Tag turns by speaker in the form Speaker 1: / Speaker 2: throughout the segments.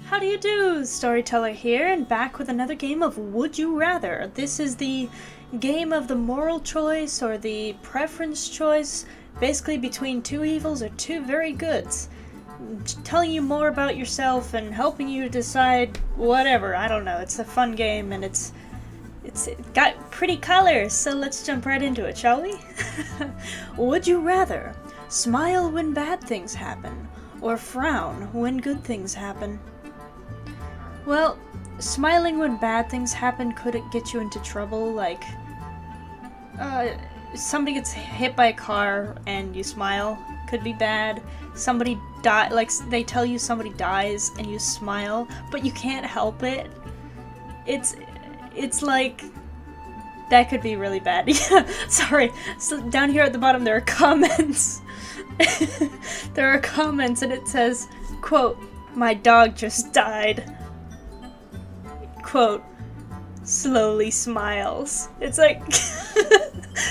Speaker 1: How do you do? Storyteller here, and back with another game of Would You Rather. This is the game of the moral choice or the preference choice, basically between two evils or two very goods. Telling you more about yourself and helping you decide whatever. I don't know. It's a fun game and it's got pretty colors, so let's jump right into it, shall we? Would you rather smile when bad things happen or frown when good things happen? Well, smiling when bad things happen, could it get you into trouble? Like, somebody gets hit by a car and you smile, could be bad. Somebody they tell you somebody dies and you smile, but you can't help it. It's like, that could be really bad. Yeah, sorry. So down here at the bottom there are comments. There are comments and it says, quote, "My dog just died." Quote, "slowly smiles." It's like,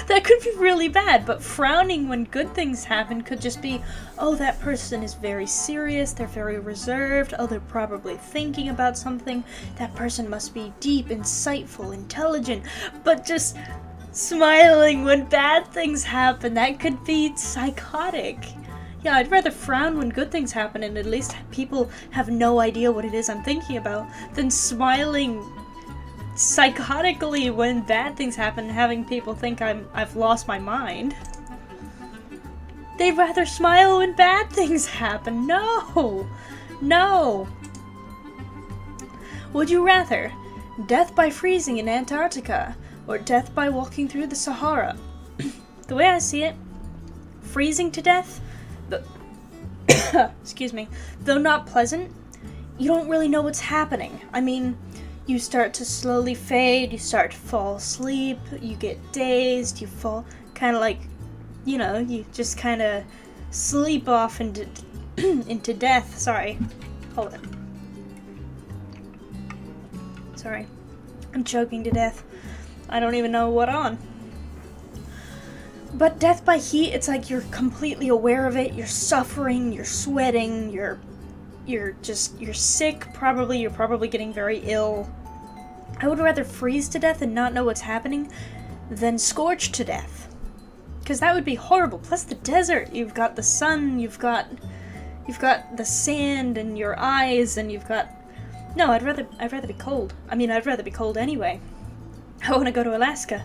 Speaker 1: that could be really bad, but frowning when good things happen could just be, oh, that person is very serious, they're very reserved, oh, they're probably thinking about something, that person must be deep, insightful, intelligent, but just smiling when bad things happen, that could be psychotic. Yeah, I'd rather frown when good things happen and at least people have no idea what it is I'm thinking about than smiling psychotically when bad things happen and having people think I've lost my mind. They'd rather smile when bad things happen. No! No! Would you rather death by freezing in Antarctica or death by walking through the Sahara? The way I see it, freezing to death, excuse me, though not pleasant, you don't really know what's happening. I mean, you start to slowly fade, you start to fall asleep, you get dazed, you fall kind of like, you know, you just kind of sleep off into into death. Sorry, hold it. Sorry, I'm choking to death. I don't even know what on. But death by heat, it's like you're completely aware of it, you're suffering, you're sweating, you're sick, you're probably getting very ill. I would rather freeze to death and not know what's happening than scorch to death. Because that would be horrible. Plus the desert, you've got the sun, you've got the sand in your eyes, and you've got... No, I'd rather be cold. I mean, I'd rather be cold anyway. I want to go to Alaska.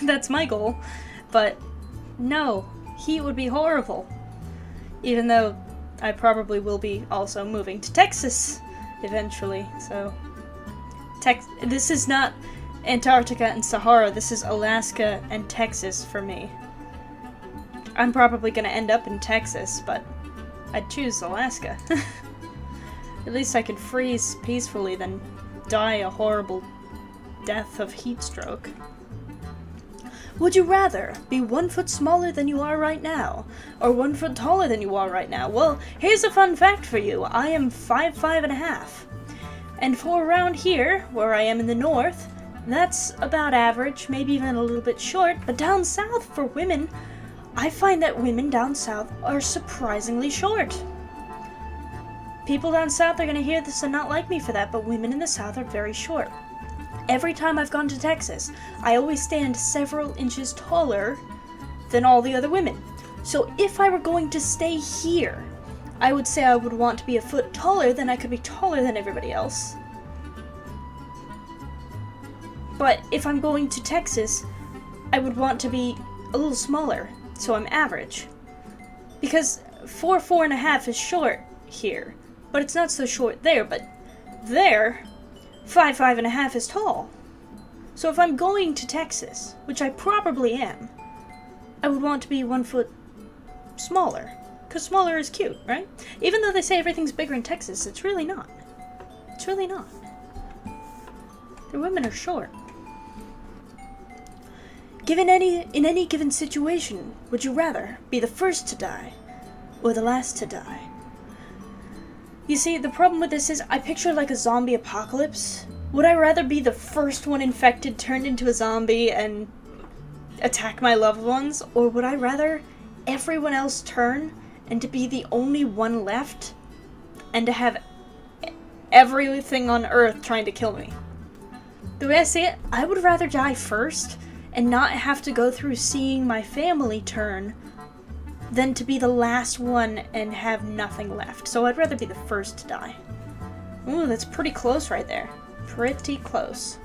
Speaker 1: That's my goal. But no, heat would be horrible. Even though I probably will be also moving to Texas eventually, so... This is not Antarctica and Sahara, this is Alaska and Texas for me. I'm probably gonna end up in Texas, but I'd choose Alaska. At least I could freeze peacefully than die a horrible death of heat stroke. Would you rather be 1 foot smaller than you are right now, or 1 foot taller than you are right now? Well, here's a fun fact for you. I am 5'5½". And for around here, where I am in the north, that's about average, maybe even a little bit short. But down south, for women, I find that women down south are surprisingly short. People down south are going to hear this and not like me for that, but women in the south are very short. Every time I've gone to Texas, I always stand several inches taller than all the other women. So if I were going to stay here, I would say I would want to be a foot taller, then I could be taller than everybody else. But if I'm going to Texas, I would want to be a little smaller, so I'm average. Because 4'4½" is short here, but it's not so short there, but there, 5'5½" is tall. So if I'm going to Texas, which I probably am, I would want to be 1 foot smaller. Because smaller is cute, right? Even though they say everything's bigger in Texas, it's really not. It's really not. The women are short. In any given situation, would you rather be the first to die or the last to die? You see, the problem with this is I picture like a zombie apocalypse. Would I rather be the first one infected, turned into a zombie, and attack my loved ones? Or would I rather everyone else turn and to be the only one left and to have everything on Earth trying to kill me. The way I see it, I would rather die first and not have to go through seeing my family turn than to be the last one and have nothing left. So I'd rather be the first to die. Ooh, that's pretty close right there. Pretty close.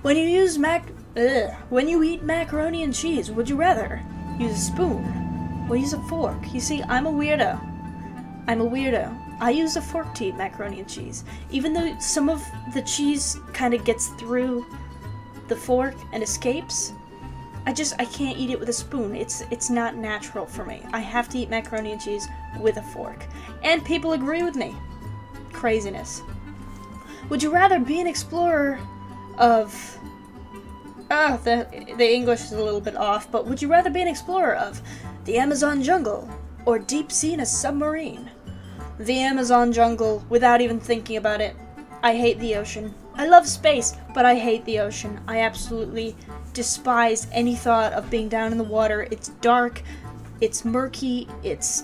Speaker 1: When you eat macaroni and cheese, would you rather use a spoon or use a fork? You see, I'm a weirdo. I use a fork to eat macaroni and cheese. Even though some of the cheese kind of gets through the fork and escapes, I can't eat it with a spoon. It's not natural for me. I have to eat macaroni and cheese with a fork. And people agree with me. Craziness. Would you rather be an explorer of... the English is a little bit off, but would you rather be an explorer of the Amazon jungle or deep sea in a submarine? The Amazon jungle, without even thinking about it. I hate the ocean. I love space, but I hate the ocean. I absolutely despise any thought of being down in the water. It's dark, it's murky, it's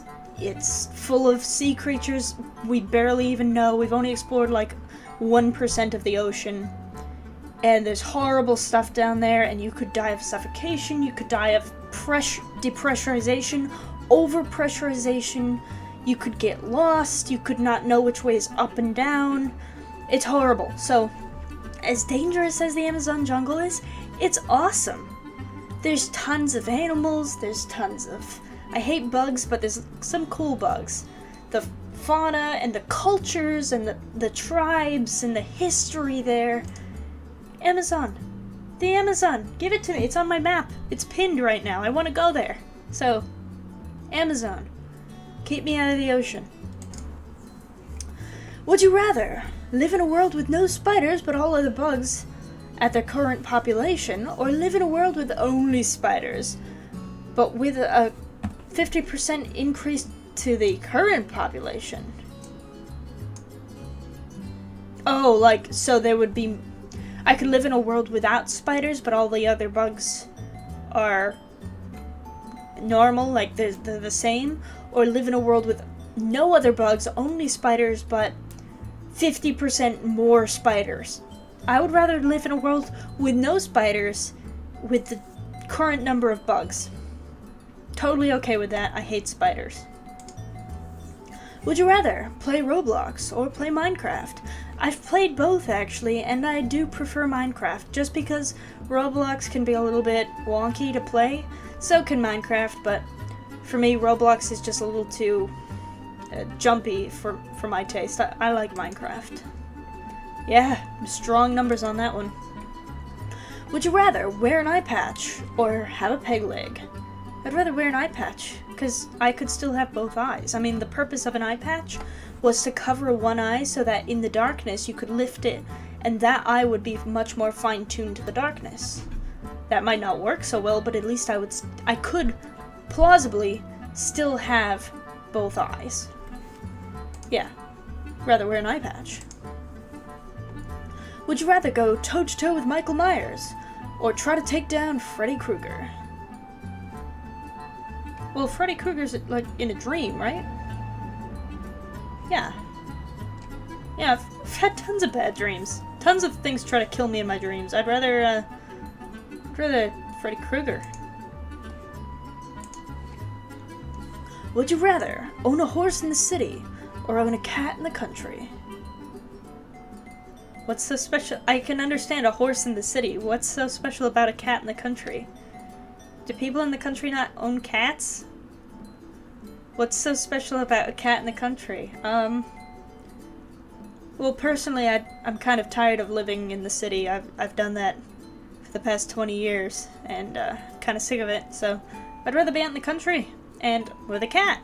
Speaker 1: full of sea creatures we barely even know. We've only explored like 1% of the ocean. And there's horrible stuff down there, and you could die of suffocation, you could die of depressurization, overpressurization, you could get lost, you could not know which way is up and down. It's horrible. So, as dangerous as the Amazon jungle is, it's awesome. There's tons of animals, there's tons of... I hate bugs, but there's some cool bugs. The fauna and the cultures and the tribes and the history there. Amazon. The Amazon. Give it to me. It's on my map. It's pinned right now. I want to go there. So, Amazon. Keep me out of the ocean. Would you rather live in a world with no spiders but all other bugs at their current population, or live in a world with only spiders but with a 50% increase to the current population? Oh, like, so there would be... I could live in a world without spiders, but all the other bugs are normal, like they're the same, or live in a world with no other bugs, only spiders, but 50% more spiders. I would rather live in a world with no spiders with the current number of bugs. Totally okay with that. I hate spiders. Would you rather play Roblox or play Minecraft? I've played both, actually, and I do prefer Minecraft, just because Roblox can be a little bit wonky to play. So can Minecraft, but for me, Roblox is just a little too jumpy for my taste. I like Minecraft. Yeah, strong numbers on that one. Would you rather wear an eye patch or have a peg leg? I'd rather wear an eye patch, because I could still have both eyes. I mean, the purpose of an eye patch was to cover one eye so that in the darkness you could lift it, and that eye would be much more fine-tuned to the darkness. That might not work so well, but at least I could plausibly still have both eyes. Yeah, rather wear an eye patch. Would you rather go toe-to-toe with Michael Myers, or try to take down Freddy Krueger? Well, Freddy Krueger's like in a dream, right? Yeah. Yeah, I've had tons of bad dreams. Tons of things try to kill me in my dreams. I'd rather Freddy Krueger. Would you rather own a horse in the city or own a cat in the country? What's so special? I can understand a horse in the city. What's so special about a cat in the country? Do people in the country not own cats? What's so special about a cat in the country? Well, personally, I'm kind of tired of living in the city. I've done that for the past 20 years, and kind of sick of it, so I'd rather be out in the country, and with a cat.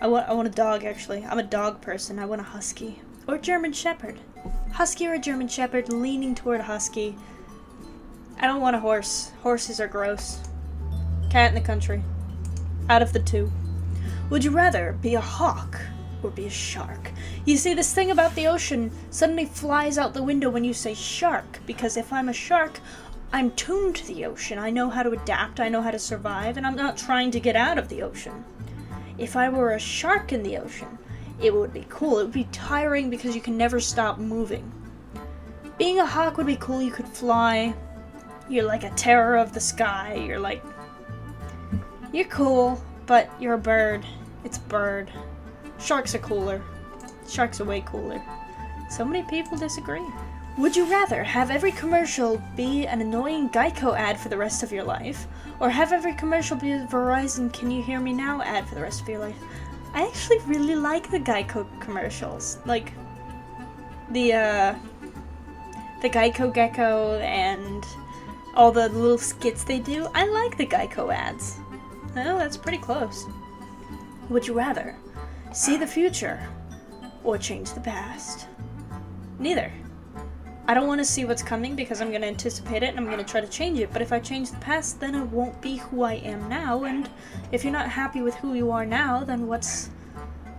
Speaker 1: I want a dog, actually. I'm a dog person. I want a husky. Or German Shepherd. Husky or a German Shepherd, leaning toward a husky. I don't want a horse. Horses are gross. Cat in the country. Out of the two. Would you rather be a hawk or be a shark? You see, this thing about the ocean suddenly flies out the window when you say shark, because if I'm a shark, I'm tuned to the ocean. I know how to adapt, I know how to survive, and I'm not trying to get out of the ocean. If I were a shark in the ocean, it would be cool. It would be tiring because you can never stop moving. Being a hawk would be cool. You could fly. You're like a terror of the sky. You're cool, but you're a bird. It's a bird. Sharks are cooler. Sharks are way cooler. So many people disagree. Would you rather have every commercial be an annoying Geico ad for the rest of your life, or have every commercial be a Verizon Can You Hear Me Now ad for the rest of your life? I actually really like the Geico commercials. Like, the Geico Gecko and all the little skits they do. I like the Geico ads. Oh, that's pretty close. Would you rather see the future or change the past? Neither. I don't want to see what's coming because I'm going to anticipate it and I'm going to try to change it, but if I change the past, then I won't be who I am now, and if you're not happy with who you are now, then what's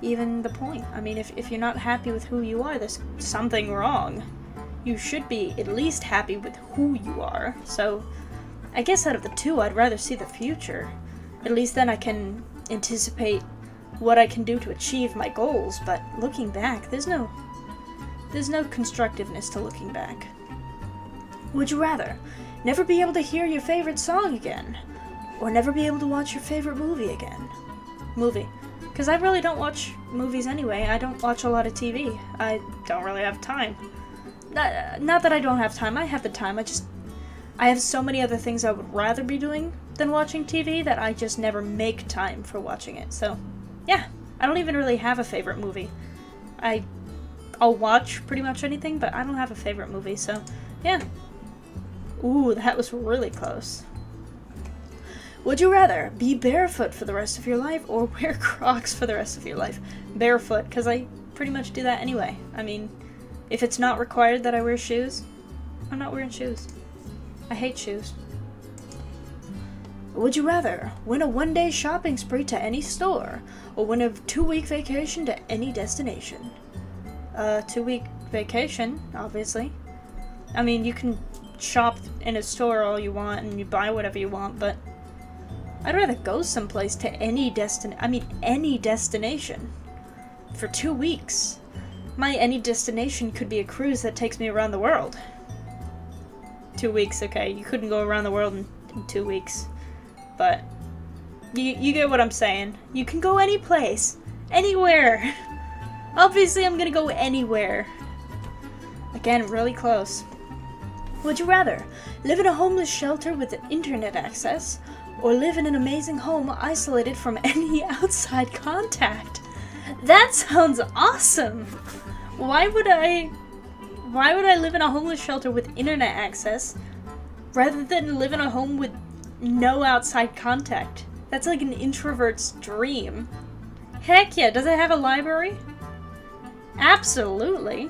Speaker 1: even the point? I mean, if you're not happy with who you are, there's something wrong. You should be at least happy with who you are, so I guess out of the two, I'd rather see the future. At least then I can anticipate what I can do to achieve my goals, but looking back, there's no constructiveness to looking back. Would you rather never be able to hear your favorite song again, or never be able to watch your favorite movie again? Movie. Because I really don't watch movies anyway. I don't watch a lot of TV. I don't really have time. Not that I don't have time. I have the time. I have so many other things I would rather be doing than watching TV that I just never make time for watching it. So, yeah. I don't even really have a favorite movie. I'll watch pretty much anything, but I don't have a favorite movie, so yeah. Ooh, that was really close. Would you rather be barefoot for the rest of your life or wear Crocs for the rest of your life? Barefoot, because I pretty much do that anyway. I mean, if it's not required that I wear shoes, I'm not wearing shoes. I hate shoes. Would you rather win a one-day shopping spree to any store or win a 2-week vacation to any destination? 2-week vacation, obviously. I mean, you can shop in a store all you want and you buy whatever you want, but I'd rather go someplace to any destination for 2 weeks. My any destination could be a cruise that takes me around the world. 2 weeks, okay, you couldn't go around the world in 2 weeks, but you get what I'm saying. You can go any place, anywhere. Obviously, I'm gonna go anywhere. Again, really close. Would you rather live in a homeless shelter with internet access, or live in an amazing home isolated from any outside contact? That sounds awesome! Why would I live in a homeless shelter with internet access rather than live in a home with no outside contact? That's like an introvert's dream. Heck yeah, does it have a library? Absolutely.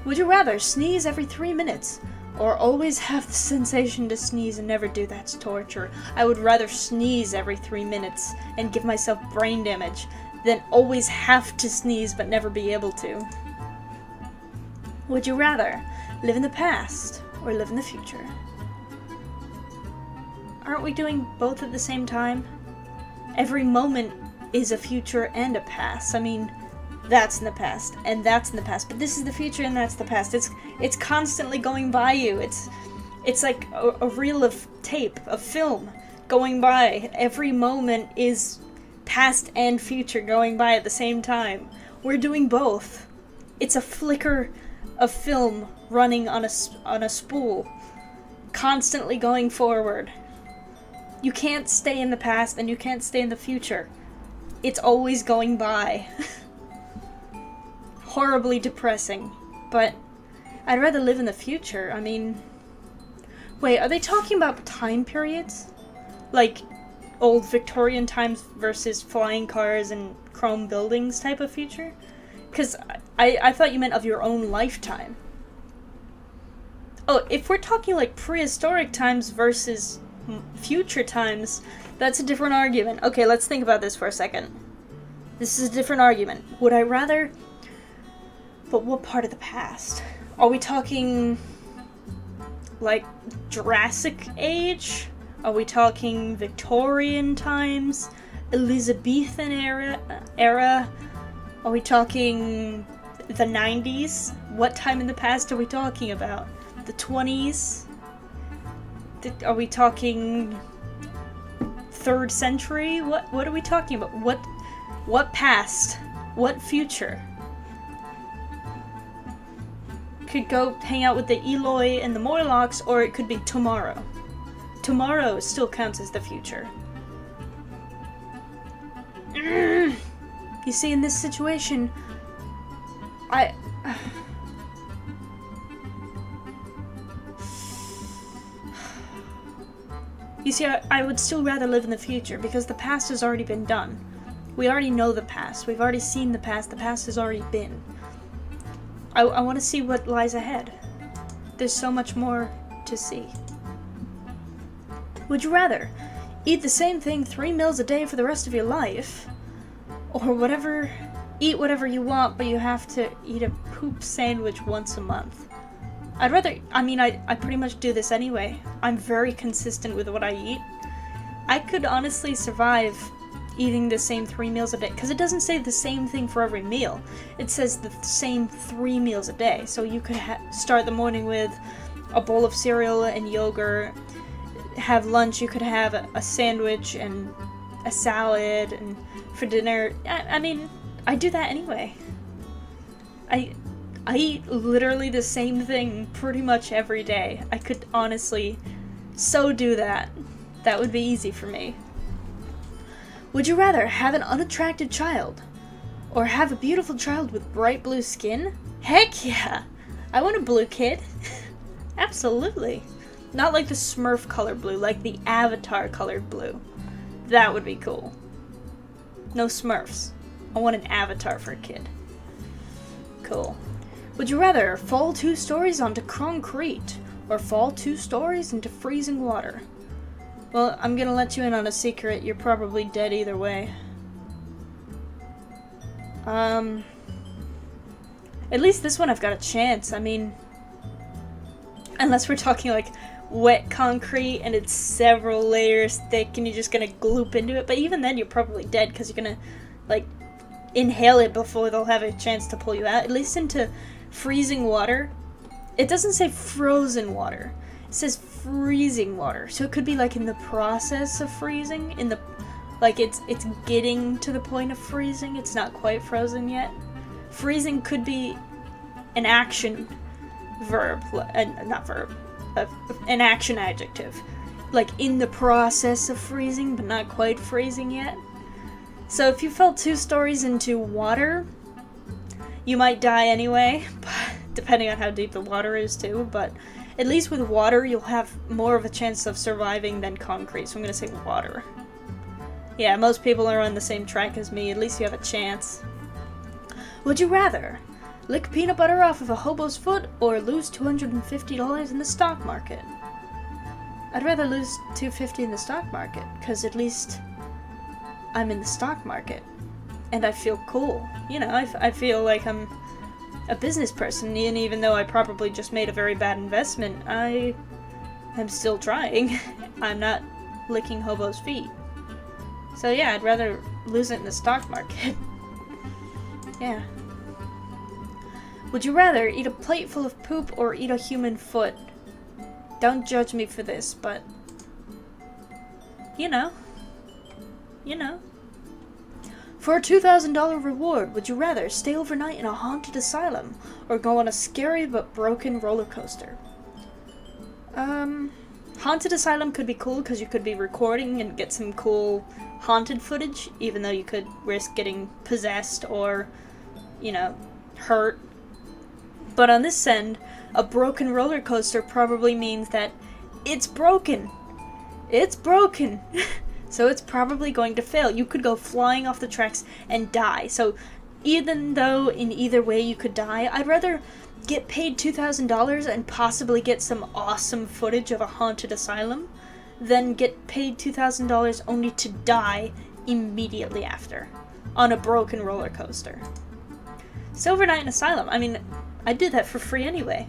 Speaker 1: Would you rather sneeze every 3 minutes or always have the sensation to sneeze and never do? That's torture. I would rather sneeze every 3 minutes and give myself brain damage than always have to sneeze but never be able to. Would you rather live in the past or live in the future? Aren't we doing both at the same time? Every moment is a future and a past. I mean, that's in the past, and that's in the past, but this is the future and that's the past. It's constantly going by you. It's like a reel of tape, of film, going by. Every moment is past and future going by at the same time. We're doing both. It's a flicker of film running on a spool, constantly going forward. You can't stay in the past and you can't stay in the future. It's always going by. Horribly depressing, but I'd rather live in the future. I mean, wait, are they talking about time periods? Like old Victorian times versus flying cars and chrome buildings type of future? Because I thought you meant of your own lifetime. Oh, if we're talking like prehistoric times versus future times, that's a different argument. Okay, let's think about this for a second. This is a different argument. Would I rather... But what part of the past? Are we talking, like, Jurassic Age? Are we talking Victorian times? Elizabethan era? Are we talking the 90s? What time in the past are we talking about? The 20s? Are we talking 3rd century? What are we talking about? What past? What future? Could go hang out with the Eloi and the Morlocks, or it could be tomorrow. Tomorrow still counts as the future. You see, in this situation, You see, I would still rather live in the future, because the past has already been done. We already know the past. We've already seen the past has already been. I want to see what lies ahead. There's so much more to see. Would you rather eat the same thing 3 meals a day for the rest of your life, or eat whatever you want, but you have to eat a poop sandwich once a month? I'd rather, I pretty much do this anyway. I'm very consistent with what I eat. I could honestly survive eating the same 3 meals a day, because it doesn't say the same thing for every meal. It says the same 3 meals a day. So you could start the morning with a bowl of cereal and yogurt. Have lunch, you could have a sandwich and a salad, and for dinner, I do that anyway. I eat literally the same thing pretty much every day. I could honestly so do that. That would be easy for me. Would you rather have an unattractive child, or have a beautiful child with bright blue skin? Heck yeah! I want a blue kid. Absolutely. Not like the Smurf colored blue, like the Avatar colored blue. That would be cool. No Smurfs. I want an Avatar for a kid. Cool. Would you rather fall 2 stories onto concrete, or fall 2 stories into freezing water? Well, I'm gonna let you in on a secret. You're probably dead either way. At least this one I've got a chance. Unless we're talking like wet concrete and it's several layers thick and you're just gonna gloop into it. But even then you're probably dead, because you're gonna like inhale it before they'll have a chance to pull you out. At least into freezing water. It doesn't say frozen water. It says freezing water. So it could be like in the process of freezing, it's getting to the point of freezing. It's not quite frozen yet. Freezing could be an action verb, an action adjective. Like in the process of freezing, but not quite freezing yet. So if you fell 2 stories into water, you might die anyway, depending on how deep the water is too, but at least with water, you'll have more of a chance of surviving than concrete, so I'm gonna say water. Yeah, most people are on the same track as me. At least you have a chance. Would you rather lick peanut butter off of a hobo's foot, or lose $250 in the stock market? I'd rather lose $250 in the stock market, because at least I'm in the stock market, and I feel cool. I feel like I'm a business person, and even though I probably just made a very bad investment, I am still trying. I'm not licking hobo's feet. So yeah, I'd rather lose it in the stock market. Yeah. Would you rather eat a plate full of poop or eat a human foot? Don't judge me for this, but you know. For a $2,000 reward, would you rather stay overnight in a haunted asylum, or go on a scary but broken roller coaster? Haunted asylum could be cool, because you could be recording and get some cool haunted footage, even though you could risk getting possessed or, hurt. But on this end, a broken roller coaster probably means that it's broken. It's broken. So it's probably going to fail. You could go flying off the tracks and die. So even though in either way you could die, I'd rather get paid $2,000 and possibly get some awesome footage of a haunted asylum than get paid $2,000 only to die immediately after on a broken roller coaster. Silver Night in Asylum. I'd do that for free anyway.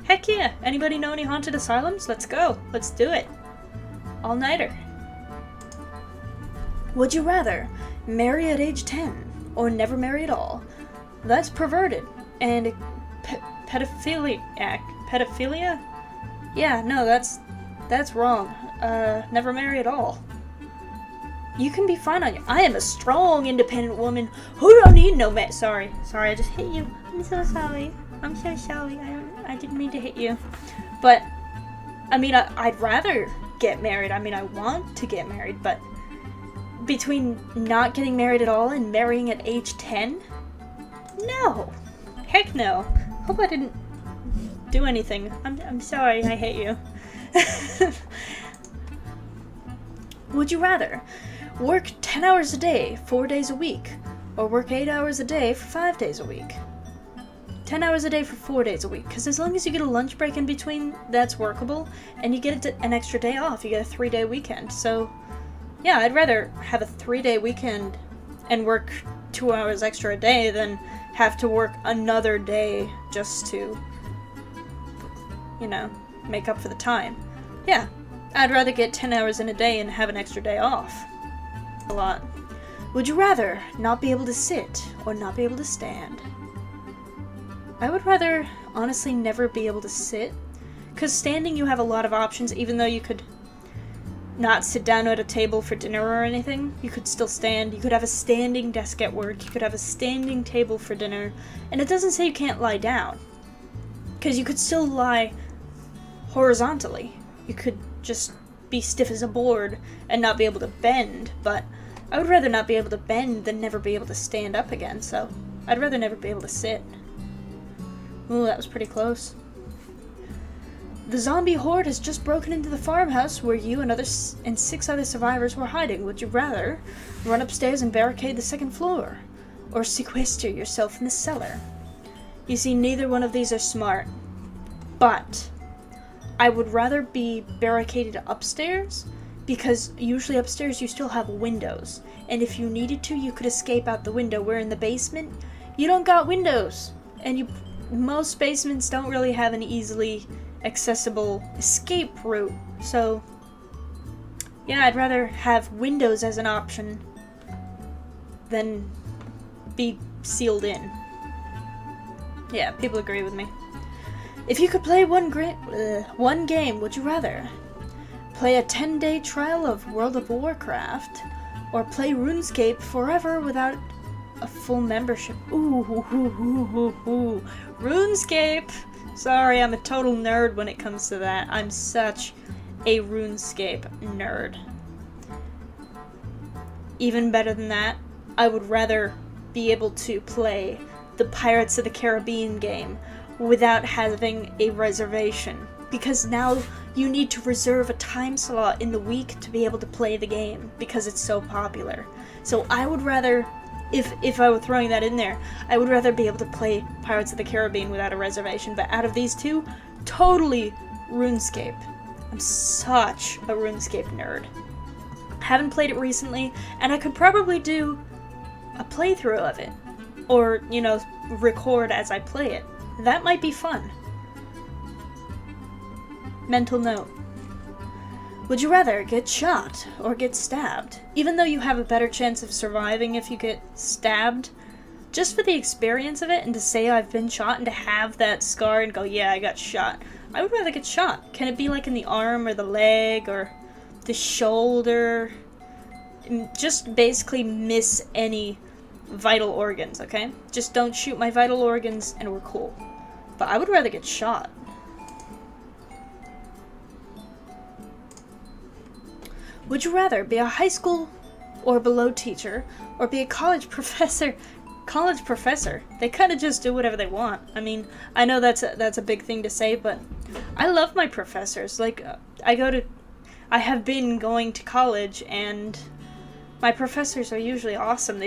Speaker 1: Heck yeah. Anybody know any haunted asylums? Let's go. Let's do it. All-nighter. Would you rather marry at age 10 or never marry at all? That's perverted and pedophiliac. Pedophilia? Yeah, no, that's wrong. Never marry at all. You can be fine on your. I am a strong, independent woman who don't need no man. Sorry, I just hit you. I'm so sorry. I didn't mean to hit you. But, I mean, I'd rather get married. I mean, I want to get married, but between not getting married at all and marrying at age 10? No. Heck no. Hope I didn't do anything. I'm sorry, I hate you. Would you rather work 10 hours a day, 4 days a week, or work 8 hours a day for 5 days a week? 10 hours a day for 4 days a week, because as long as you get a lunch break in between, that's workable, and you get an extra day off. You get a 3-day weekend. So, yeah, I'd rather have a 3-day weekend and work 2 hours extra a day than have to work another day just to, make up for the time. Yeah, I'd rather get 10 hours in a day and have an extra day off. A lot. Would you rather not be able to sit or not be able to stand? I would rather, honestly, never be able to sit. Because standing, you have a lot of options, even though you could not sit down at a table for dinner or anything. You could still stand. You could have a standing desk at work. You could have a standing table for dinner. And it doesn't say you can't lie down. Because you could still lie horizontally. You could just be stiff as a board and not be able to bend, but I would rather not be able to bend than never be able to stand up again, so I'd rather never be able to sit. Ooh, that was pretty close. The zombie horde has just broken into the farmhouse where you and 6 other survivors were hiding. Would you rather run upstairs and barricade the second floor, or sequester yourself in the cellar? You see, neither one of these are smart, but I would rather be barricaded upstairs, because usually upstairs you still have windows, and if you needed to, you could escape out the window, where in the basement, you don't got windows, and most basements don't really have an easily accessible escape route, so yeah, I'd rather have windows as an option than be sealed in. Yeah, people agree with me. If you could play one game, would you rather play a 10-day trial of World of Warcraft, or play RuneScape forever without a full membership? Ooh, RuneScape! Sorry, I'm a total nerd when it comes to that. I'm such a RuneScape nerd. Even better than that, I would rather be able to play the Pirates of the Caribbean game without having a reservation, because now you need to reserve a time slot in the week to be able to play the game because it's so popular. So I would rather, if I were throwing that in there, I would rather be able to play Pirates of the Caribbean without a reservation, but out of these two, totally RuneScape. I'm such a RuneScape nerd. Haven't played it recently, and I could probably do a playthrough of it, or, record as I play it. That might be fun. Mental note. Would you rather get shot or get stabbed? Even though you have a better chance of surviving if you get stabbed, just for the experience of it and to say I've been shot and to have that scar and go, yeah, I got shot. I would rather get shot. Can it be like in the arm or the leg or the shoulder? Just basically miss any vital organs, okay? Just don't shoot my vital organs and we're cool. But I would rather get shot. Would you rather be a high school or below teacher, or be a college professor? College professor. They kind of just do whatever they want. I mean, I know that's a big thing to say, but I love my professors. Like, I have been going to college, and my professors are usually awesome.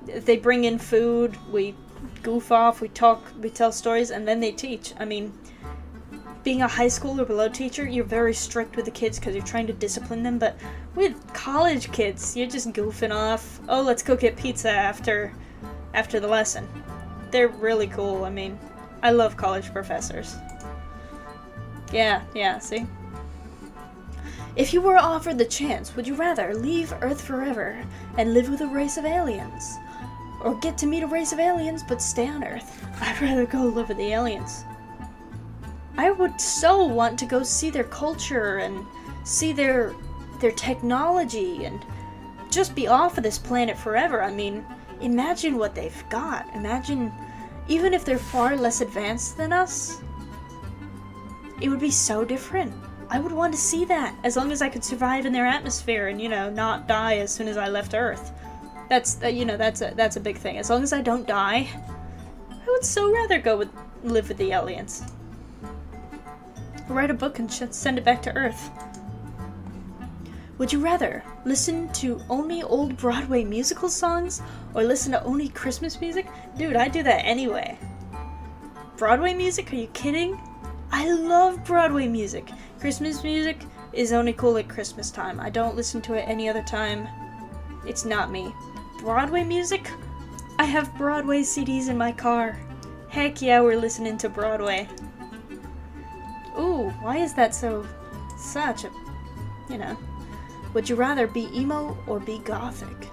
Speaker 1: They bring in food, we goof off, we talk, we tell stories, and then they teach. I mean, being a high school or below teacher, you're very strict with the kids because you're trying to discipline them, but with college kids, you're just goofing off. Oh, let's go get pizza after the lesson. They're really cool. I mean, I love college professors. Yeah, see? If you were offered the chance, would you rather leave Earth forever and live with a race of aliens? Or get to meet a race of aliens but stay on Earth? I'd rather go live with the aliens. I would so want to go see their culture and see their technology and just be off of this planet forever. I mean, imagine what they've got. Imagine, even if they're far less advanced than us, it would be so different. I would want to see that, as long as I could survive in their atmosphere and, not die as soon as I left Earth. That's a big thing. As long as I don't die, I would so rather live with the aliens. Write a book and send it back to Earth. Would you rather listen to only old Broadway musical songs or listen to only Christmas music? Dude, I do that anyway. Broadway music? Are you kidding? I love Broadway music. Christmas music is only cool at Christmas time. I don't listen to it any other time. It's not me. Broadway music? I have Broadway CDs in my car. Heck yeah, we're listening to Broadway. Ooh, why is that such a, Would you rather be emo or be gothic?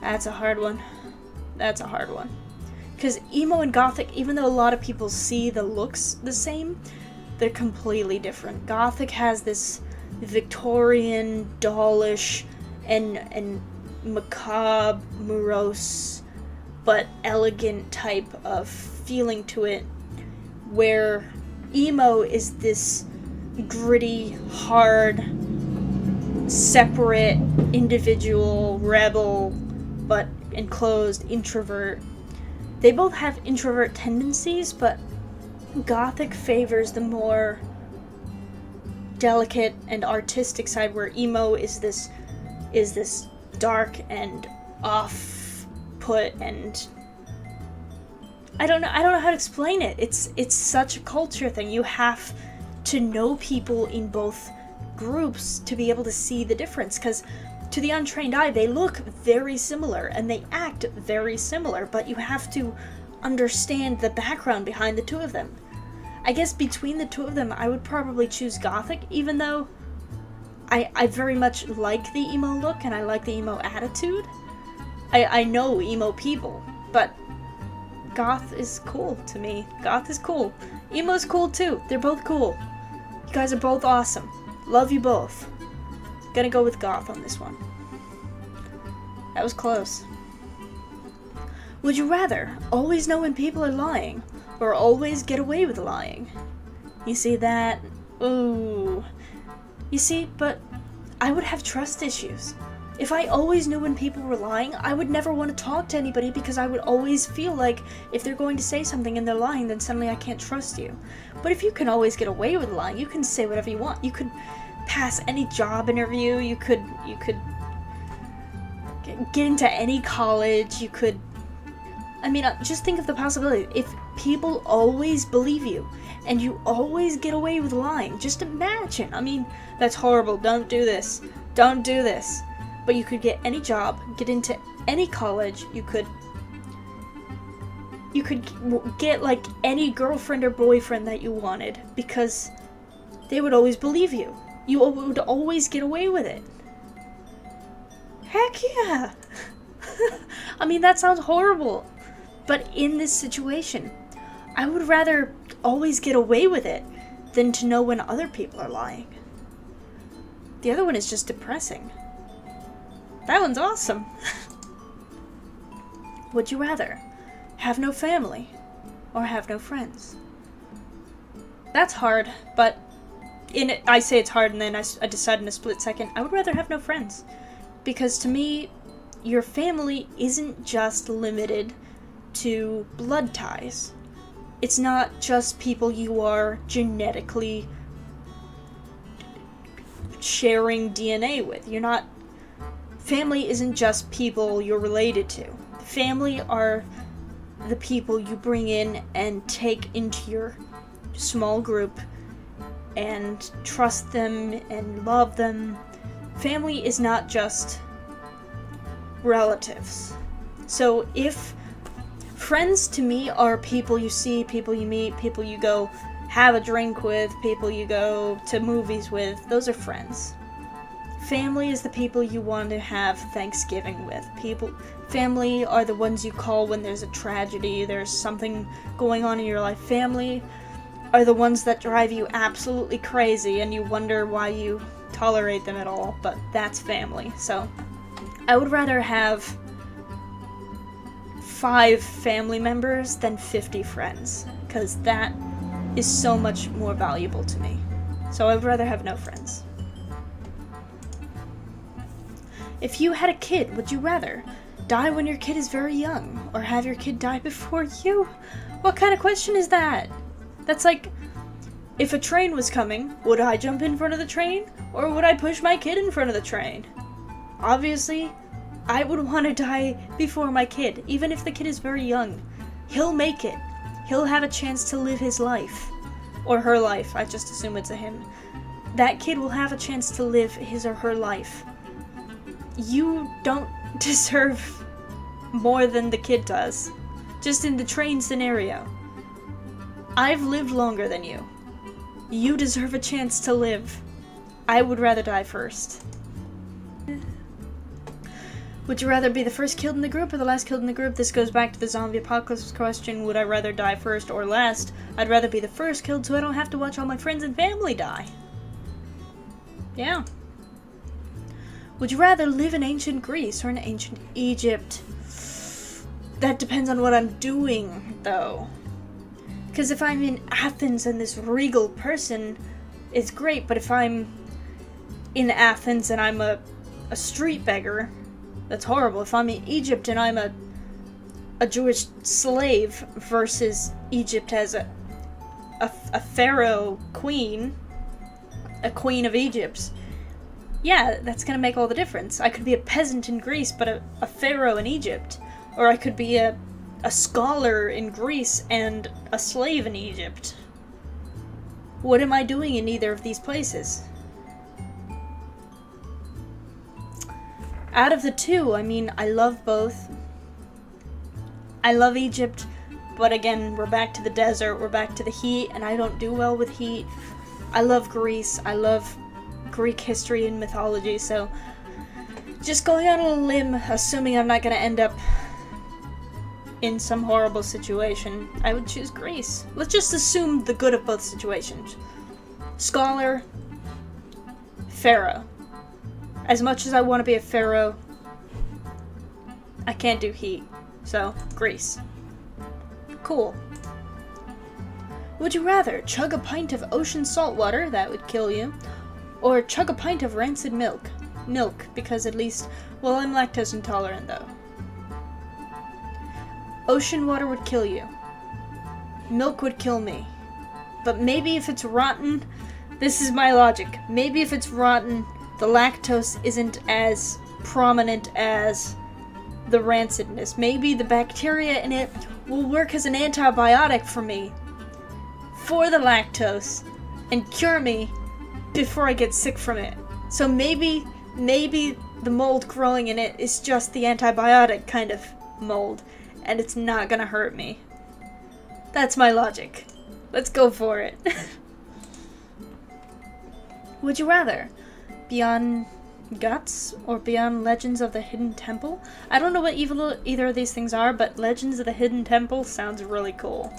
Speaker 1: That's a hard one. Because emo and gothic, even though a lot of people see the looks the same, they're completely different. Gothic has this Victorian, dollish, and macabre, morose, but elegant type of feeling to it, where emo is this gritty, hard, separate, individual, rebel, but enclosed introvert. They both have introvert tendencies, but gothic favors the more delicate and artistic side, where emo is this dark and off-put, and I don't know how to explain it. It's such a culture thing. You have to know people in both groups to be able to see the difference, because to the untrained eye, they look very similar and they act very similar, but you have to understand the background behind the two of them. I guess between the two of them, I would probably choose gothic, even though I very much like the emo look and I like the emo attitude. I know emo people, but goth is cool to me. Goth is cool. Emo's cool too. They're both cool. You guys are both awesome. Love you both. Gonna go with goth on this one. That was close. Would you rather always know when people are lying or always get away with lying? You see that? Ooh. You see, but I would have trust issues. If I always knew when people were lying, I would never want to talk to anybody, because I would always feel like if they're going to say something and they're lying, then suddenly I can't trust you. But if you can always get away with lying, you can say whatever you want. You could pass any job interview, you could get into any college, you could, just think of the possibility. If people always believe you and you always get away with lying, just imagine. That's horrible. Don't do this. But you could get any job, get into any college, you could get like any girlfriend or boyfriend that you wanted, because they would always believe you. You would always get away with it. Heck yeah! That sounds horrible. But in this situation, I would rather always get away with it than to know when other people are lying. The other one is just depressing. That one's awesome. Would you rather have no family or have no friends? That's hard, but I say it's hard and then I decide in a split second, I would rather have no friends. Because to me, your family isn't just limited to blood ties. It's not just people you are genetically sharing DNA with. Family isn't just people you're related to. Family are the people you bring in and take into your small group and trust them and love them. Family is not just relatives. So if friends to me are people you see, people you meet, people you go have a drink with, people you go to movies with, those are friends. Family is the people you want to have Thanksgiving with. Family are the ones you call when there's a tragedy, there's something going on in your life. Family are the ones that drive you absolutely crazy and you wonder why you tolerate them at all, but that's family. So I would rather have 5 family members than 50 friends, because that is so much more valuable to me. So I would rather have no friends. If you had a kid, would you rather die when your kid is very young, or have your kid die before you? What kind of question is that? That's like, if a train was coming, would I jump in front of the train, or would I push my kid in front of the train? Obviously, I would want to die before my kid, even if the kid is very young. He'll make it. He'll have a chance to live his life. Or her life, I just assume it's a him. That kid will have a chance to live his or her life. You don't deserve more than the kid does. Just in the train scenario. I've lived longer than you. You deserve a chance to live. I would rather die first. Would you rather be the first killed in the group or the last killed in the group? This goes back to the zombie apocalypse question. Would I rather die first or last? I'd rather be the first killed so I don't have to watch all my friends and family die. Yeah. Would you rather live in ancient Greece or in ancient Egypt? That depends on what I'm doing, though. Because if I'm in Athens and this regal person, it's great, but if I'm in Athens and I'm a street beggar, that's horrible. If I'm in Egypt and I'm a Jewish slave versus Egypt as a pharaoh queen, a queen of Egypt, yeah, that's gonna make all the difference. I could be a peasant in Greece, but a pharaoh in Egypt. Or I could be a scholar in Greece and a slave in Egypt. What am I doing in either of these places? Out of the two, I mean, I love both. I love Egypt, but again, we're back to the desert, we're back to the heat, and I don't do well with heat. I love Greece, I love Greek history and mythology, so just going on a limb, assuming I'm not going to end up in some horrible situation, I would choose Greece. Let's just assume the good of both situations. Scholar, pharaoh. As much as I want to be a pharaoh, I can't do heat. So, Greece. Cool. Would you rather chug a pint of ocean salt water, that would kill you, or chug a pint of rancid milk? Milk, because at least, well, I'm lactose intolerant though. Ocean water would kill you. Milk would kill me. But maybe if it's rotten, this is my logic, maybe if it's rotten, the lactose isn't as prominent as the rancidness. Maybe the bacteria in it will work as an antibiotic for me, for the lactose, and cure me before I get sick from it. So maybe the mold growing in it is just the antibiotic kind of mold, and it's not gonna hurt me. That's my logic. Let's go for it. Would you rather Beyond Guts or Beyond Legends of the Hidden Temple? I don't know what either of these things are, but Legends of the Hidden Temple sounds really cool.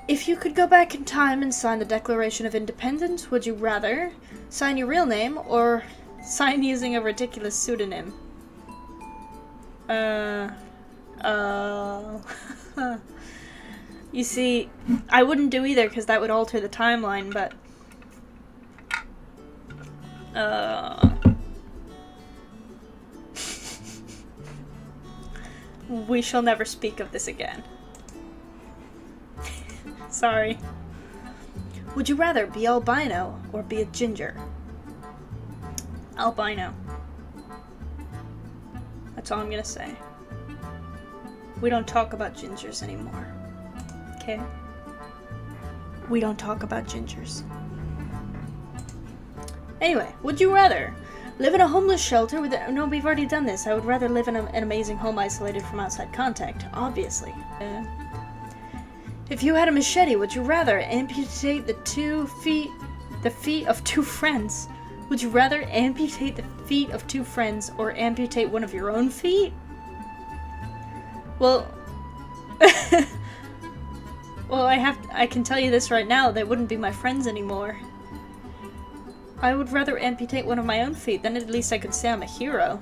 Speaker 1: If you could go back in time and sign the Declaration of Independence, would you rather sign your real name or sign using a ridiculous pseudonym? You see, I wouldn't do either because that would alter the timeline, but we shall never speak of this again. Sorry. Would you rather be albino or be a ginger? Albino. That's all I'm gonna say. We don't talk about gingers anymore. Okay? We don't talk about gingers. Anyway, would you rather Live in a homeless shelter with... No, we've already done this. I would rather live in an amazing home isolated from outside contact, obviously. If you had a machete, would you rather amputate the feet of two friends? Would you rather amputate the feet of two friends or amputate one of your own feet? Well... well, I can tell you this right now, they wouldn't be my friends anymore. I would rather amputate one of my own feet, then at least I could say I'm a hero.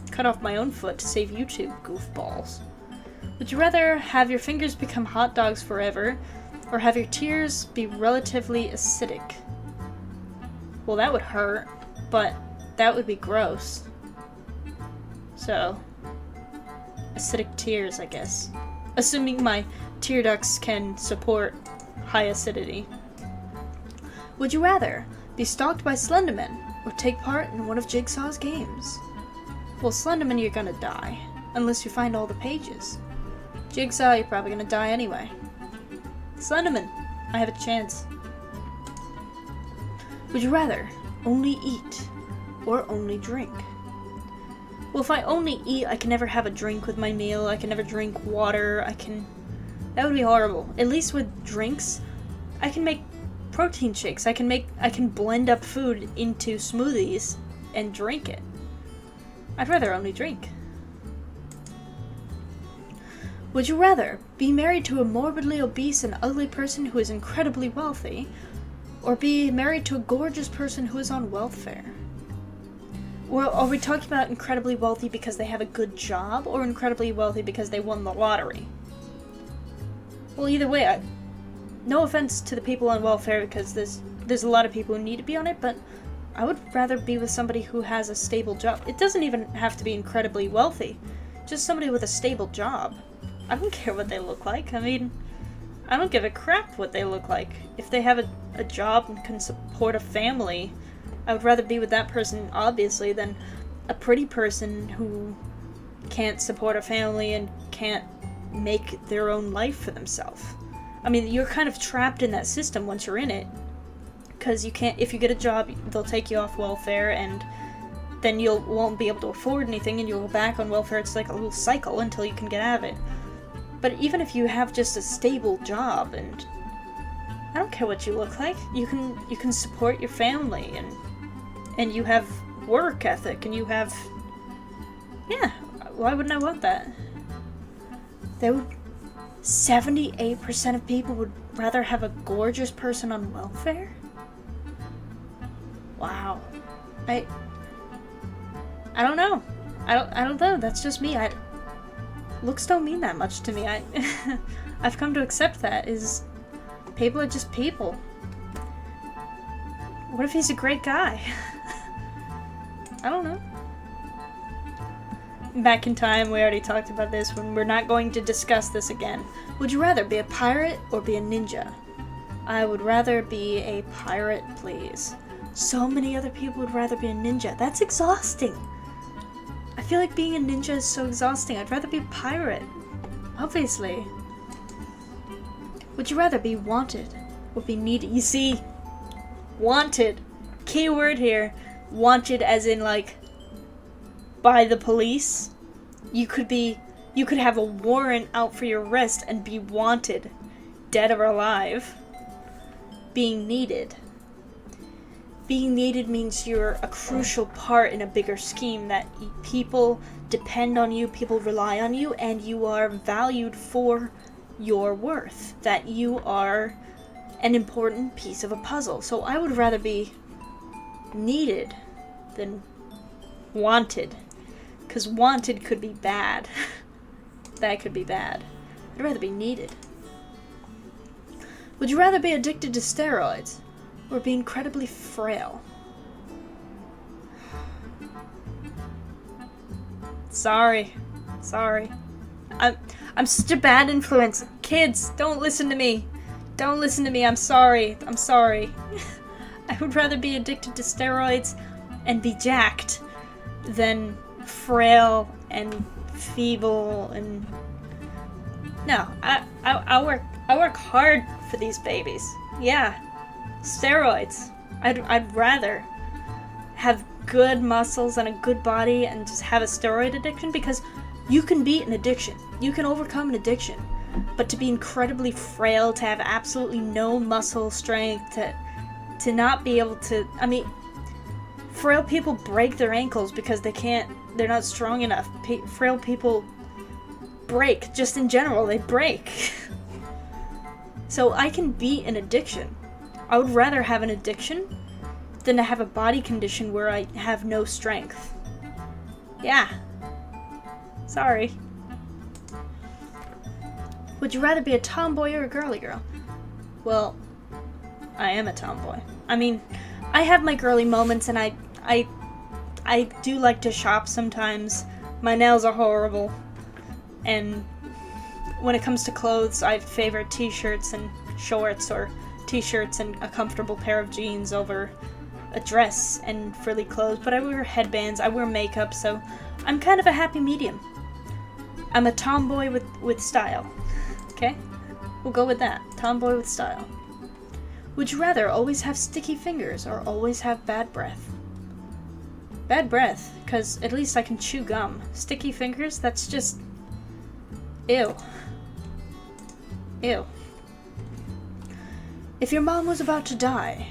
Speaker 1: Cut off my own foot to save you two goofballs. Would you rather have your fingers become hot dogs forever, or have your tears be relatively acidic? Well, that would hurt, but that would be gross. So, acidic tears, I guess. Assuming my tear ducts can support high acidity. Would you rather be stalked by Slenderman, or take part in one of Jigsaw's games? Well, Slenderman, you're gonna die, unless you find all the pages. Jigsaw, you're probably gonna die anyway. Slenderman, I have a chance. Would you rather only eat or only drink? Well, if I only eat, I can never have a drink with my meal. I can never drink water. That would be horrible. At least with drinks, I can make protein shakes. I can blend up food into smoothies and drink it. I'd rather only drink. Would you rather be married to a morbidly obese and ugly person who is incredibly wealthy, or be married to a gorgeous person who is on welfare? Well, are we talking about incredibly wealthy because they have a good job, or incredibly wealthy because they won the lottery? Well, either way, no offense to the people on welfare, because there's a lot of people who need to be on it, but I would rather be with somebody who has a stable job. It doesn't even have to be incredibly wealthy, just somebody with a stable job. I don't care what they look like. I mean, I don't give a crap what they look like. If they have a job and can support a family, I would rather be with that person, obviously, than a pretty person who can't support a family and can't make their own life for themselves. I mean, you're kind of trapped in that system once you're in it, because you can't. If you get a job, they'll take you off welfare, and then you won't be able to afford anything, and you'll go back on welfare. It's like a little cycle until you can get out of it. But even if you have just a stable job, and I don't care what you look like, you can support your family, and you have work ethic, and you have, yeah. Why wouldn't I want that? 78% of people would rather have a gorgeous person on welfare? Wow. I don't know. I don't know. That's just me. Looks don't mean that much to me. I've come to accept that. People are just people. What if he's a great guy? I don't know. Back in time, we already talked about this, when we're not going to discuss this again. Would you rather be a pirate or be a ninja? I would rather be a pirate, please. So many other people would rather be a ninja. That's exhausting. I feel like being a ninja is so exhausting. I'd rather be a pirate. Obviously. Would you rather be wanted or be needed? You see, wanted. Key word here. Wanted as in, like, by the police. You could have a warrant out for your arrest and be wanted, dead or alive. Being needed. Being needed means you're a crucial part in a bigger scheme, that people depend on you, people rely on you, and you are valued for your worth. That you are an important piece of a puzzle. So I would rather be needed than wanted. Because wanted could be bad. That could be bad. I'd rather be needed. Would you rather be addicted to steroids or be incredibly frail? Sorry. I'm such a bad influence. Kids, don't listen to me. Don't listen to me. I'm sorry. I would rather be addicted to steroids and be jacked than frail and feeble and... No, I work hard for these babies. Yeah. Steroids. I'd rather. have good muscles and a good body and just have a steroid addiction, because you can beat an addiction. You can overcome an addiction. But to be incredibly frail, to have absolutely no muscle strength, to not be able to... I mean, frail people break their ankles because they're not strong enough. Frail people break, just in general, they break. So I can beat an addiction. I would rather have an addiction than to have a body condition where I have no strength. Yeah. Sorry. Would you rather be a tomboy or a girly girl? Well, I am a tomboy. I mean, I have my girly moments, and I do like to shop sometimes. My nails are horrible. And when it comes to clothes, I favor t-shirts and shorts, or t-shirts and a comfortable pair of jeans over a dress and frilly clothes. But I wear headbands, I wear makeup, so I'm kind of a happy medium. I'm a tomboy with style. Okay? We'll go with that. Tomboy with style. Would you rather always have sticky fingers or always have bad breath? Bad breath, because at least I can chew gum. Sticky fingers, that's just... ew. Ew. If your mom was about to die,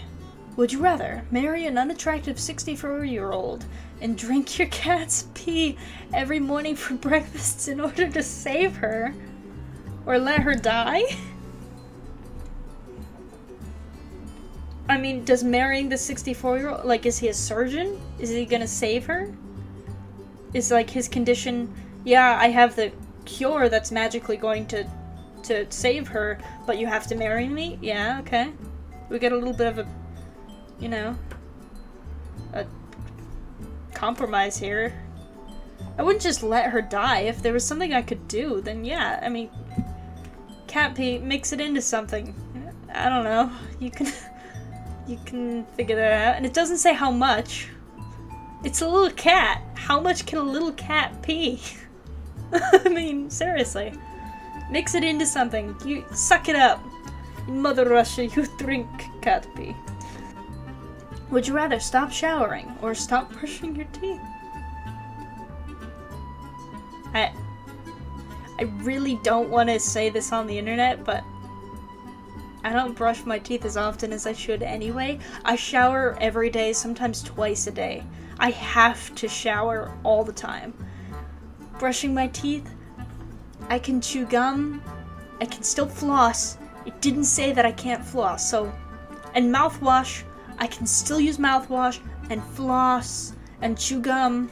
Speaker 1: would you rather marry an unattractive 64-year-old and drink your cat's pee every morning for breakfast in order to save her? Or let her die? I mean, does marrying the 64-year-old, like, is he a surgeon? Is he gonna save her? Is, like, his condition, yeah, I have the cure that's magically going to save her, but you have to marry me? Yeah, okay. We get a little bit of a, you know, a compromise here. I wouldn't just let her die. If there was something I could do, then yeah, I mean, cat pee, mix it into something. I don't know. You can figure that out. And it doesn't say how much. It's a little cat. How much can a little cat pee? I mean, seriously. Mix it into something. You suck it up. In Mother Russia, you drink cat pee. Would you rather stop showering or stop brushing your teeth? I really don't want to say this on the internet, but I don't brush my teeth as often as I should anyway. I shower every day, sometimes twice a day. I have to shower all the time. Brushing my teeth, I can chew gum, I can still floss. It didn't say that I can't floss, so... And mouthwash, I can still use mouthwash, and floss, and chew gum.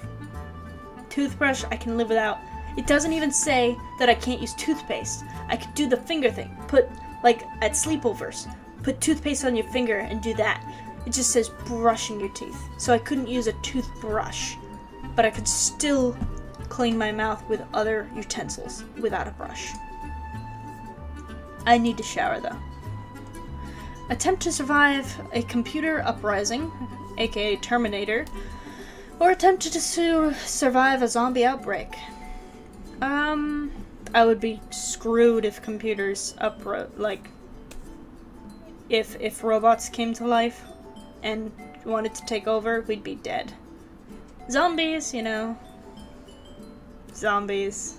Speaker 1: Toothbrush, I can live without. It doesn't even say that I can't use toothpaste. I could do the finger thing. Put, like, at sleepovers, put toothpaste on your finger and do that. It just says brushing your teeth. So I couldn't use a toothbrush, but I could still clean my mouth with other utensils without a brush. I need to shower though. Attempt to survive a computer uprising, aka Terminator, or attempt to survive a zombie outbreak. I would be screwed if computers if robots came to life and wanted to take over, we'd be dead. Zombies, you know. Zombies.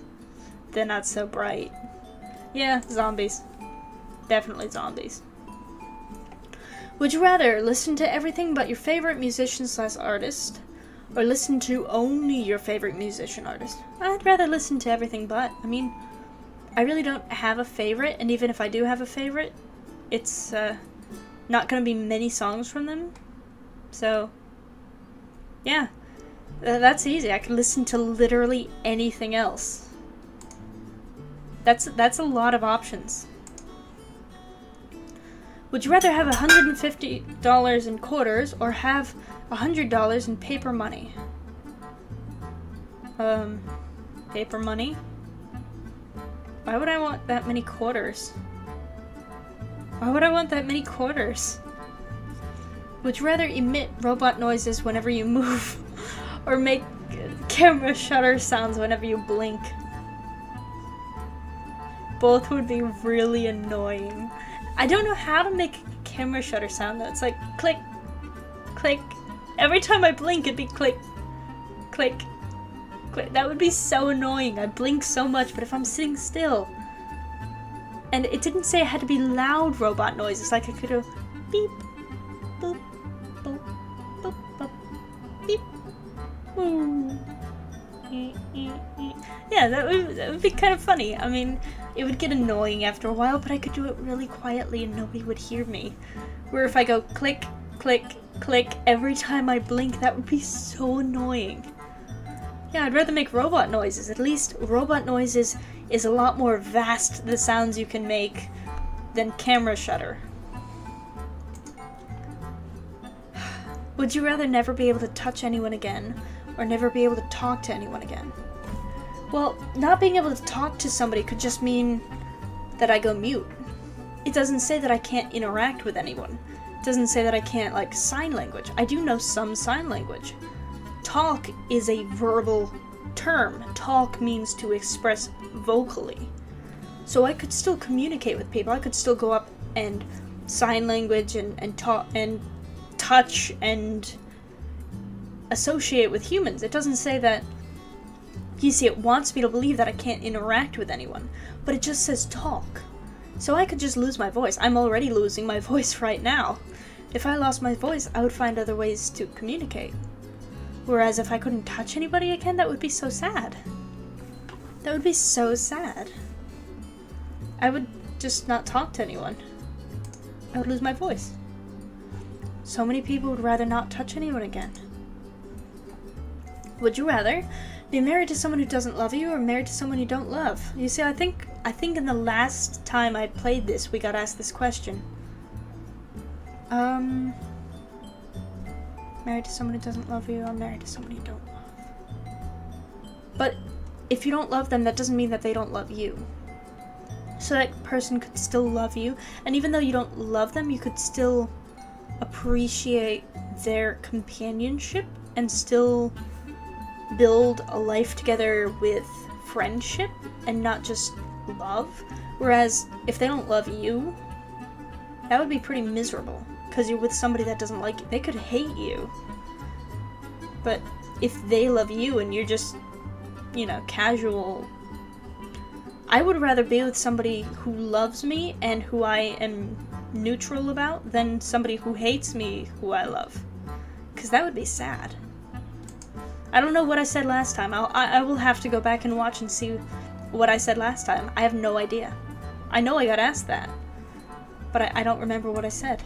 Speaker 1: They're not so bright. Yeah, zombies. Definitely zombies. Would you rather listen to everything but your favorite musician/artist, or listen to only your favorite musician/artist? I'd rather listen to everything but. I mean, I really don't have a favorite, and even if I do have a favorite, it's not gonna be many songs from them. So, yeah, that's easy. I could listen to literally anything else. That's a lot of options. Would you rather have $150 in quarters or have $100 in paper money? Paper money? Why would I want that many quarters? Why would I want that many quarters? Would you rather emit robot noises whenever you move or make camera shutter sounds whenever you blink? Both would be really annoying. I don't know how to make a camera shutter sound though. It's like click, click. Every time I blink, it'd be click, click, click. That would be so annoying. I blink so much, but if I'm sitting still... And it didn't say it had to be loud robot noises, like I could go beep, boop, boop, boop, boop, beep, boop. Yeah, that would be kind of funny. I mean, it would get annoying after a while, but I could do it really quietly and nobody would hear me. Where if I go click, click, click every time I blink, that would be so annoying. Yeah, I'd rather make robot noises. At least robot noises is a lot more vast, the sounds you can make, than camera shutter. Would you rather never be able to touch anyone again, or never be able to talk to anyone again? Well, not being able to talk to somebody could just mean that I go mute. It doesn't say that I can't interact with anyone. It doesn't say that I can't, like, sign language. I do know some sign language. Talk is a verbal term. Talk means to express vocally. So I could still communicate with people. I could still go up and sign language and talk and touch and associate with humans. It doesn't say that. You see, it wants me to believe that I can't interact with anyone, but it just says talk. So I could just lose my voice. I'm already losing my voice right now. If I lost my voice, I would find other ways to communicate. Whereas if I couldn't touch anybody again, that would be so sad. That would be so sad. I would just not talk to anyone. I would lose my voice. So many people would rather not touch anyone again. Would you rather be married to someone who doesn't love you or married to someone you don't love? You see, I think in the last time I played this, we got asked this question. Married to someone who doesn't love you or married to someone you don't love. But if you don't love them, that doesn't mean that they don't love you. So that person could still love you, and even though you don't love them, you could still appreciate their companionship and still build a life together with friendship and not just love. Whereas if they don't love you, that would be pretty miserable, because you're with somebody that doesn't like you. They could hate you. But if they love you and you're just, casual, I would rather be with somebody who loves me and who I am neutral about than somebody who hates me who I love. Because that would be sad. I don't know what I said last time. I will have to go back and watch and see what I said last time. I have no idea. I know I got asked that, but I don't remember what I said.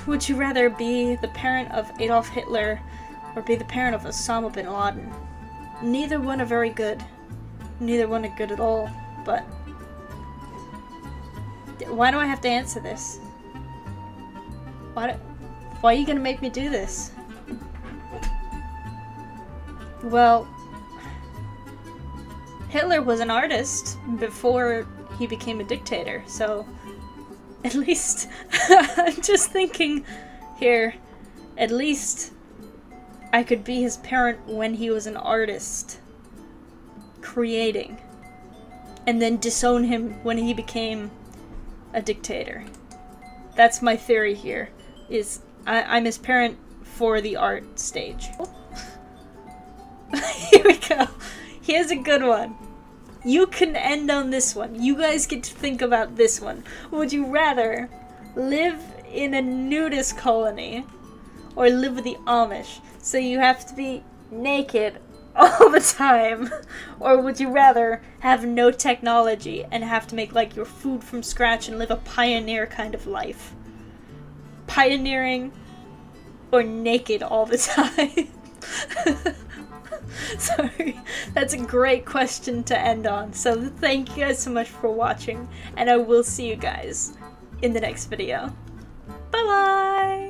Speaker 1: Would you rather be the parent of Adolf Hitler or be the parent of Osama bin Laden? Neither one are very good. Neither one are good at all, but why do I have to answer this? Why are you gonna make me do this? Well, Hitler was an artist before he became a dictator, so at least, I'm just thinking here, at least I could be his parent when he was an artist, creating, and then disown him when he became a dictator. That's my theory here, is I'm his parent for the art stage. Here we go. Here's a good one. You can end on this one. You guys get to think about this one. Would you rather live in a nudist colony or live with the Amish? So you have to be naked all the time. Or would you rather have no technology and have to make like your food from scratch and live a pioneer kind of life? Pioneering or naked all the time? Sorry, that's a great question to end on. So thank you guys so much for watching, and I will see you guys in the next video. Bye bye!